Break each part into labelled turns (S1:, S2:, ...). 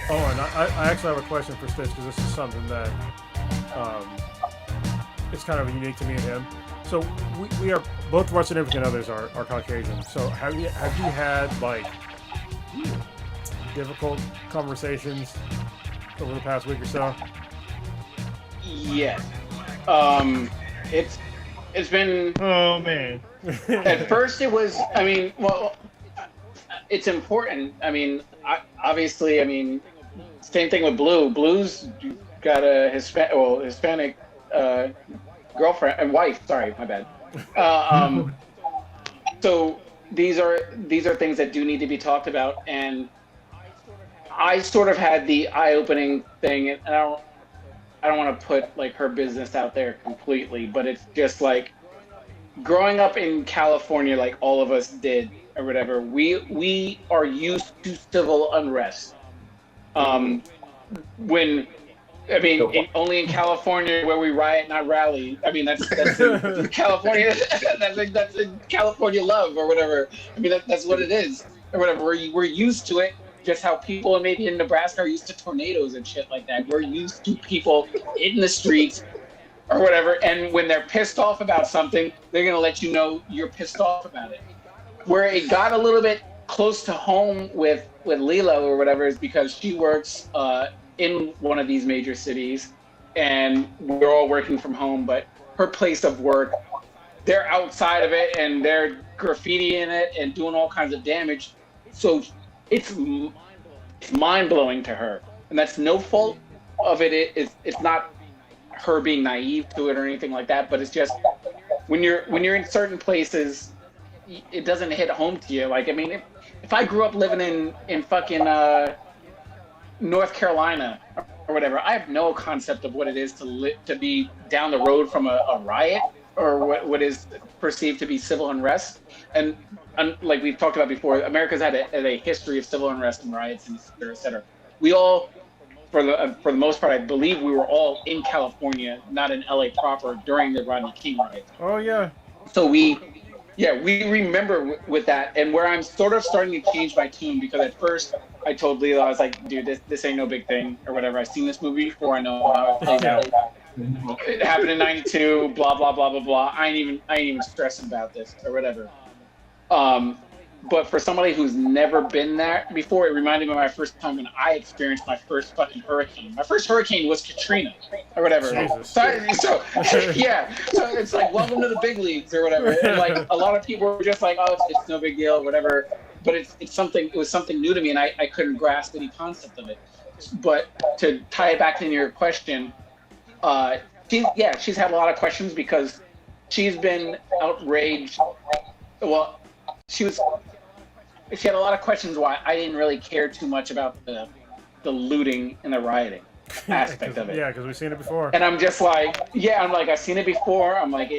S1: Oh, and I actually have a question for Stitch because this is something that um, it's kind of unique to me and him. So we are both of our significant others are Caucasian. So have you had like difficult conversations over the past week or so?
S2: Yes. Um, it's it's been
S1: Oh man.
S2: at first it was. I mean, well, it's important. I mean, obviously, I mean, same thing with Blue. Blue's got a Hispanic uh, girlfriend and wife. Sorry, my bad. Uh, um, so these are things that do need to be talked about, and I sort of had the eye-opening thing, and I don't want to put like her business out there completely, but it's just like growing up in California, like all of us did or whatever. We are used to civil unrest. Um, when I mean, only in California where we riot, not rally. I mean, that's in California. That's in California love or whatever. I mean, that's what it is or whatever. We're used to it. Just how people maybe in Nebraska are used to tornadoes and shit like that. We're used to people in the streets or whatever. And when they're pissed off about something, they're gonna let you know you're pissed off about it. Where it got a little bit close to home with Lila or whatever is because she works in one of these major cities, and we're all working from home. But her place of work, they're outside of it and they're graffitiing it and doing all kinds of damage. So it's mind blowing to her, and that's no fault of it. It's not her being naive to it or anything like that, but it's just when you're in certain places it doesn't hit home to you. Like, I mean, if I grew up living in fucking North Carolina or whatever, I have no concept of what it is to be down the road from a riot or what is perceived to be civil unrest. And like we've talked about before, America's had a history of civil unrest and riots and et cetera, et cetera. We all, for the most part, I believe we were all in California, not in LA proper, during the Rodney King riots.
S1: Oh yeah.
S2: So we remember with that, and where I'm sort of starting to change my tune because at first I told Leela, I was like, dude, this ain't no big thing or whatever. I've seen this movie before. I know how it plays out. It happened in '92. Blah blah blah blah blah. I ain't even stressing about this or whatever. Um, but for somebody who's never been there before, it reminded me of my first time when I experienced my first fucking hurricane. My first hurricane was Katrina or whatever.
S1: Jesus.
S2: So yeah, so it's like welcome to the big leagues or whatever. And like a lot of people were just like, oh, it's no big deal, whatever. But it's something. It was something new to me, and I couldn't grasp any concept of it. But to tie it back to your question, uh, she's had a lot of questions because she's been outraged. Well, she was she had a lot of questions why I didn't really care too much about the looting and the rioting aspect of it.
S1: Yeah, because we've seen it before.
S2: And I'm just like, yeah, I'm like, I've seen it before. I'm like,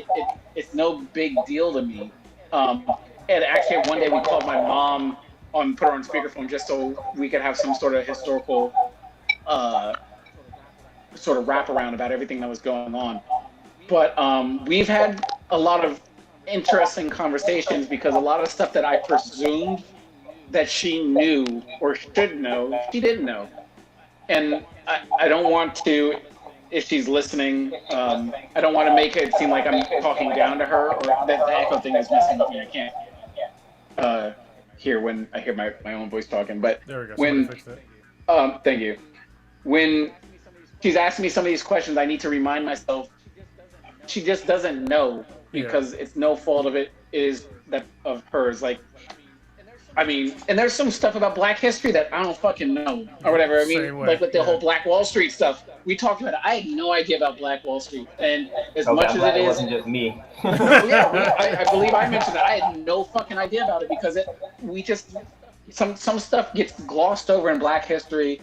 S2: it's no big deal to me. And actually, one day we called my mom put her on speakerphone just so we could have some sort of historical uh, sort of wraparound about everything that was going on. But we've had a lot of interesting conversations because a lot of stuff that I presumed that she knew or should know, she didn't know. And I don't want to, if she's listening, I don't want to make it seem like I'm talking down to her or that the echo thing is messing with me. I can't hear when I hear my own voice talking. But
S1: There we go. Somebody
S2: when,
S1: fixed it.
S2: thank you. When she's asking me some of these questions, I need to remind myself she just doesn't know because it's no fault of it. It is that of hers. Like, I mean, and there's some stuff about Black history that I don't fucking know or whatever. I mean,
S1: Same way,
S2: like with the
S1: yeah.
S2: whole Black Wall Street stuff, we talked about it. I had no idea about Black Wall Street, and as
S3: Okay,
S2: much
S3: I'm
S2: as
S3: glad
S2: it
S3: it
S2: is,
S3: wasn't just me.
S2: yeah, I believe I mentioned that I had no fucking idea about it because we just some stuff gets glossed over in Black history,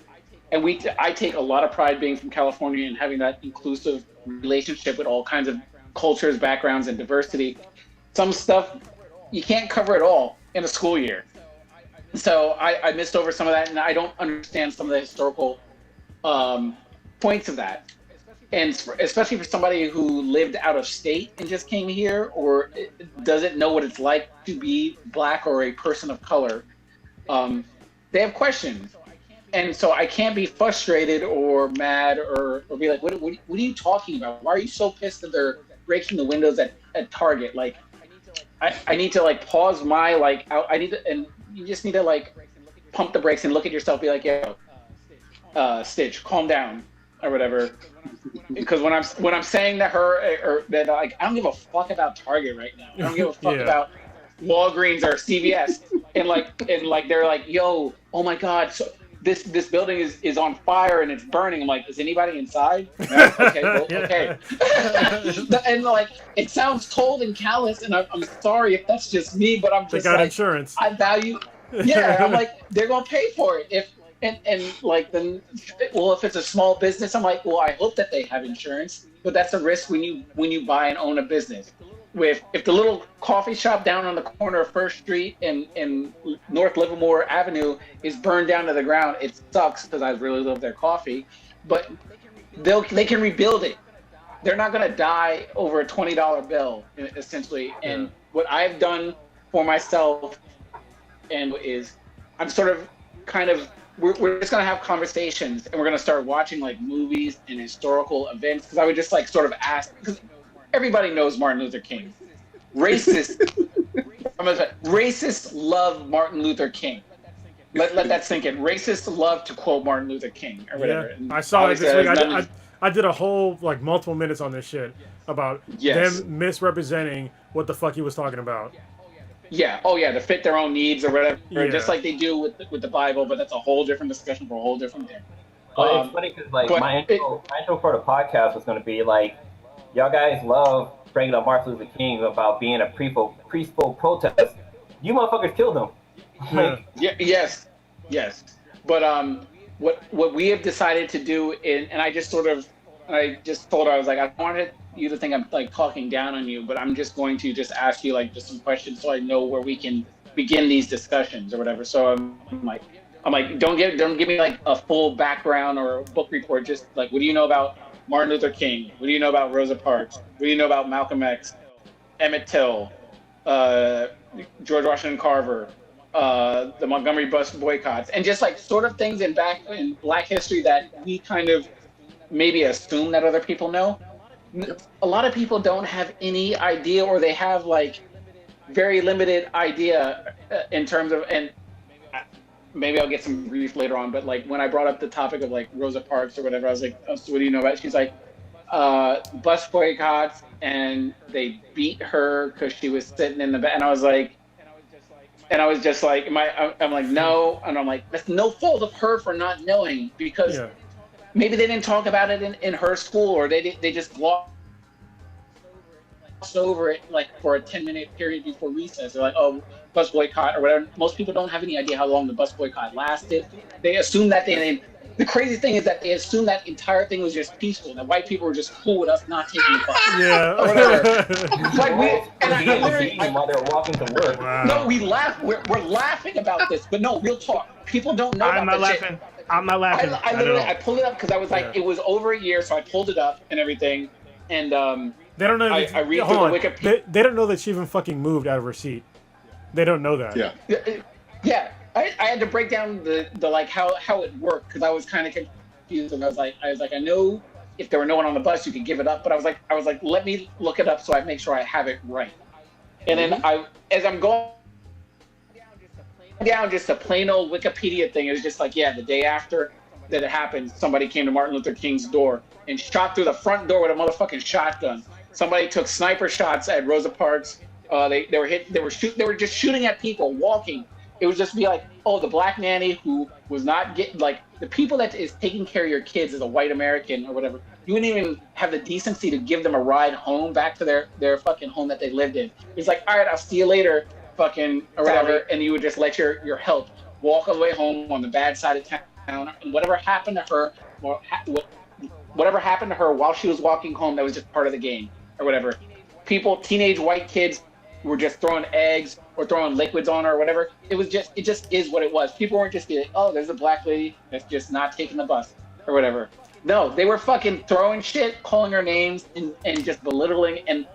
S2: and I take a lot of pride being from California and having that inclusive relationship with all kinds of cultures, backgrounds, and diversity. Some stuff you can't cover it all in a school year. So I missed over some of that, and I don't understand some of the historical points of that. And especially for somebody who lived out of state and just came here, or doesn't know what it's like to be Black or a person of color, they have questions. and so I can't be frustrated or mad or be like, what are you talking about? Why are you so pissed that they're breaking the windows at Target? Like, I need to like pause my like I need to, and you just need to like pump the brakes and look at yourself, be like, yo, Stitch, calm down or whatever. Because when I'm saying to her or that like I don't give a fuck about Target right now. I don't give a fuck about Walgreens or CVS, and like they're like, yo, oh my god, so this building is on fire and it's burning. I'm like, is anybody inside? No? Okay, well, okay. And like, it sounds cold and callous, and I'm sorry if that's just me, but I'm just
S1: they got
S2: like,
S1: insurance.
S2: I value. Yeah, I'm like, they're gonna pay for it if. And like then, well, if it's a small business, I'm like, well, I hope that they have insurance, but that's a risk when you buy and own a business. If the little coffee shop down on the corner of First Street and North Livermore Avenue is burned down to the ground, it sucks because I really love their coffee, but they can rebuild it. They're not gonna die over a $20 bill, essentially. And what I've done for myself and is I'm sort of kind of we're just gonna have conversations and we're gonna start watching like movies and historical events, because I would just like sort of ask, because everybody knows Martin Luther King. Racists love Martin Luther King. Let that sink in. Racists love to quote Martin Luther King or whatever.
S1: Yeah, I saw it this week. I did a whole like multiple minutes on this shit about them misrepresenting what the fuck he was talking about.
S2: Yeah. Oh, yeah. To fit their own needs or whatever, just like they do with the Bible. But that's a whole different discussion for a whole different day.
S3: Well, it's funny because like my intro for the podcast was going to be like, y'all guys love bringing up Martin Luther King about being a peaceful protest. You motherfuckers killed him. Like,
S2: yes. But what we have decided to do, and I just told her, I was like, I wanted you to think I'm like talking down on you, but I'm just going to just ask you like just some questions so I know where we can begin these discussions or whatever. So I'm like, don't give me like a full background or a book report. Just like, what do you know about Martin Luther King? What do you know about Rosa Parks? What do you know about Malcolm X, Emmett Till, George Washington Carver, the Montgomery bus boycotts, and just like sort of things in Black history that we kind of maybe assume that other people know. A lot of people don't have any idea, or they have like very limited idea in terms of, and maybe I'll get some grief later on, but like when I brought up the topic of like Rosa Parks or whatever, I was like, oh, so what do you know about it? She's like, bus boycotts, and they beat her because she was sitting in the back, and I was just like, I'm like, no, and I'm like, that's no fault of her for not knowing, because maybe they didn't talk about it in her school, or they just glossed over it like for a 10-minute period before recess. They're like, oh, bus boycott or whatever. Most people don't have any idea how long the bus boycott lasted. They assume that the crazy thing is that they assume that entire thing was just peaceful, that white people were just cool with us not taking the bus.
S1: Yeah.
S2: Or whatever. Like I literally,
S3: while they're walking to work.
S1: Wow.
S2: No, we laugh. We're laughing about this, but no, real talk. People don't know about this shit.
S4: I'm not laughing.
S2: I pulled it up because I was like, it was over a year, so I pulled it up and everything. And
S1: they don't know.
S2: I read through the Wikipedia.
S1: They don't know that she even fucking moved out of her seat. They don't know that.
S2: Yeah. I had to break down the like how it worked, because I was kind of confused, and I was like, I know if there were no one on the bus, you could give it up, but I was like, let me look it up so I make sure I have it right. And then as I'm going down just a plain old Wikipedia thing, it was just like, the day after that it happened, somebody came to Martin Luther King's door and shot through the front door with a motherfucking shotgun. Somebody took sniper shots at Rosa Parks. They were just shooting at people walking. It would just be like, oh, the black nanny who was not getting, like, the people that is taking care of your kids as a white American or whatever, you wouldn't even have the decency to give them a ride home back to their fucking home that they lived in. It's like, all right, I'll see you later, fucking, or whatever, and you would just let your help walk all the way home on the bad side of town, and whatever happened to her, while she was walking home, that was just part of the game, or whatever. People, teenage white kids, were just throwing eggs or throwing liquids on her or whatever. It just is what it was. People weren't just like, oh, there's a black lady that's just not taking the bus or whatever. No, they were fucking throwing shit, calling her names, and just belittling and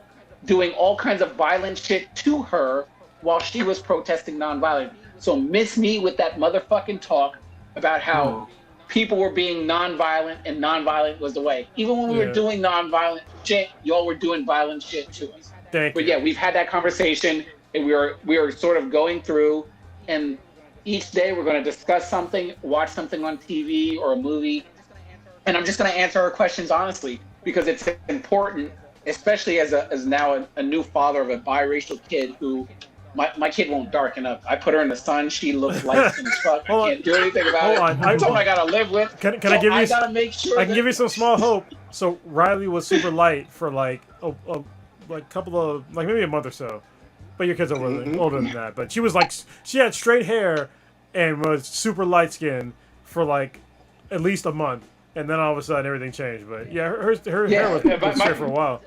S2: doing all kinds of violent shit to her while she was protesting nonviolent. So miss me with that motherfucking talk about how people were being nonviolent and nonviolent was the way. Even when we were doing nonviolent shit, y'all were doing violent shit to us. But yeah, we've had that conversation, and we are sort of going through, and each day we're going to discuss something, watch something on TV or a movie, and I'm just going to answer her questions honestly, because it's important, especially as now a new father of a biracial kid who. My kid won't darken up. I put her in the sun. She looks light as fuck. I can't do anything about it. That's what I gotta live with.
S1: Can I give you?
S2: I gotta make sure.
S1: I can give you some small hope. So Riley was super light for like couple of maybe a month or so, but your kids are older than that. But she was she had straight hair and was super light skinned for like at least a month, and then all of a sudden everything changed. But yeah, her hair was straight for a while.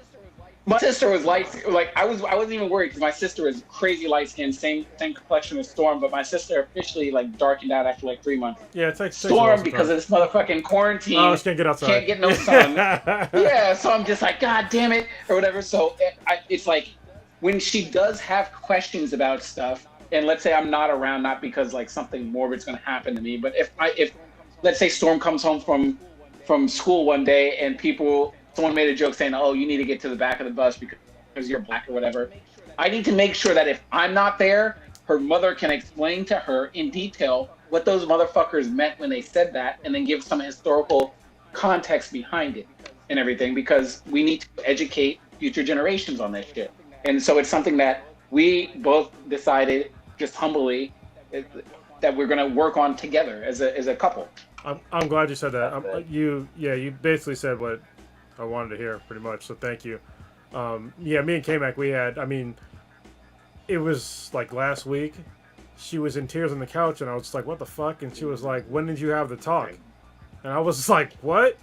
S2: My sister was light. I wasn't even worried because my sister is crazy light skinned, same complexion as Storm. But my sister officially darkened out after 3 months.
S1: Yeah, it takes
S2: Storm because of this motherfucking quarantine.
S1: Oh, she can't get outside.
S2: Can't get no sun. Yeah, so I'm just like, God damn it, or whatever. So it's like when she does have questions about stuff, and let's say I'm not around, not because something morbid's gonna happen to me, but if let's say Storm comes home from school one day and someone made a joke saying, oh, you need to get to the back of the bus because you're black or whatever. I need to make sure that if I'm not there, her mother can explain to her in detail what those motherfuckers meant when they said that, and then give some historical context behind it and everything, because we need to educate future generations on this shit. And so it's something that we both decided, just humbly, that we're going to work on together as a couple.
S1: I'm glad you said that. You basically said what I wanted to hear, pretty much, so thank you. Me and K-Mac, it was last week, she was in tears on the couch, and I was just like, what the fuck? And she was like, when did you have the talk? And I was like, what?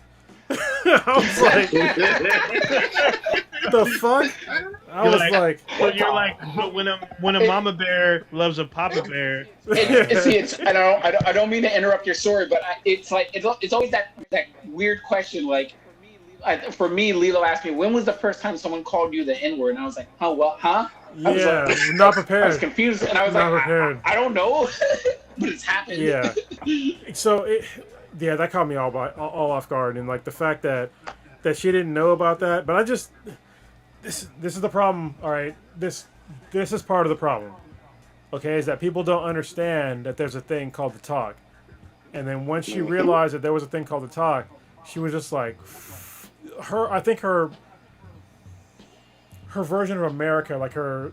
S1: I was like, the fuck? I was like,
S4: well, you're like, but when a mama bear loves a papa bear.
S2: I don't mean to interrupt your story, but it's always that weird question, for me, Lilo asked me, when was the first time someone called you the N-word? And I was like, oh, well, huh?
S1: Not prepared.
S2: I was confused, and I was not prepared. I don't know, but it's happened.
S1: Yeah. So, that caught me all off guard, and the fact that she didn't know about that. But this is the problem. All right, this is part of the problem. Okay, is that people don't understand that there's a thing called the talk, and then once she realized that there was a thing called the talk, she was just like. I think her version of America,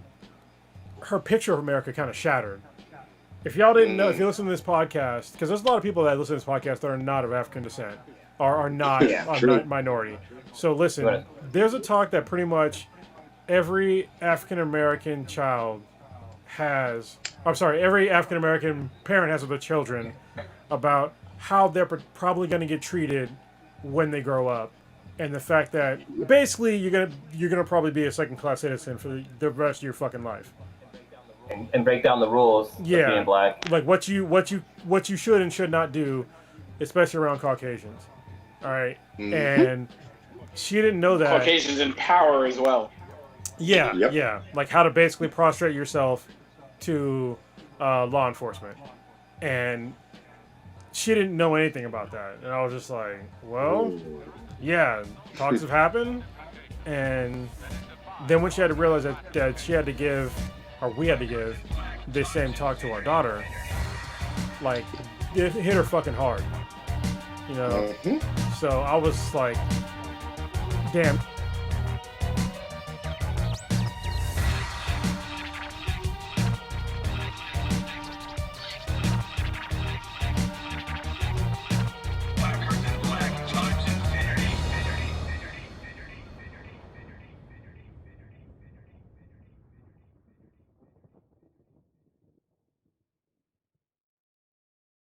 S1: her picture of America kind of shattered. If y'all didn't know, if you listen to this podcast, because there's a lot of people that listen to this podcast that are not of African descent, or are not minority. So listen, there's a talk that pretty much every African American child has, every African American parent has with their children about how they're probably going to get treated when they grow up. And the fact that basically you're gonna probably be a second-class citizen for the rest of your fucking life,
S3: and break down the rules of being black,
S1: what you should and should not do, especially around Caucasians. All right, and she didn't know that
S2: Caucasians in power as well.
S1: Yeah, how to basically prostrate yourself to law enforcement, and she didn't know anything about that, and I was just like, well. Yeah, talks have happened, and then when she had to realize that she had to give, or we had to give, this same talk to our daughter, it hit her fucking hard, you know? So I was like, damn,